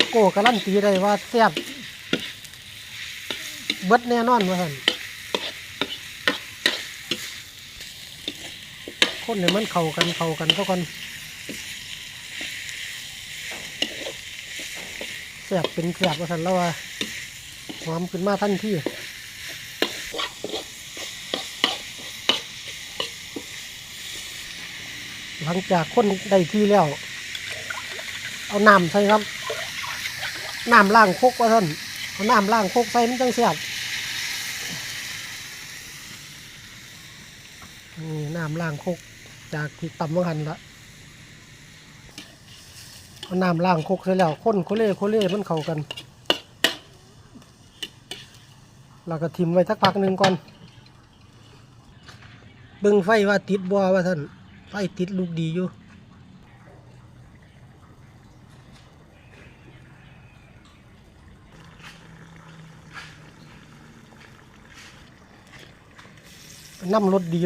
ฟโก้การันตีได้ว่าแซ่บเบิดแน่นอนว่าซั่นคนเนี่ยมันเข้ากันซะก่อนแซ่บเป็นแซ่บว่าซั่นแล้วว่าหอมขึ้นมาทันทีหลังจากคนได้ที่แล้วเอาน้ำใส่ครับน้ำล้างโคกว่าท่านเอาน้ำล้างโคกใส่มันจังแซ่บนี่น้ำล้างโคกจากที่ตำมังหันละเอาน้ำล้างโคกใส่แล้วคนโคเล่มันเข้ากันแล้วก็ทิมไว้สักพักหนึ่งก่อนเบิ่งไฟว่าติดบ่ว่าท่านไฟติดลูกดีอยู่น้ำรสดี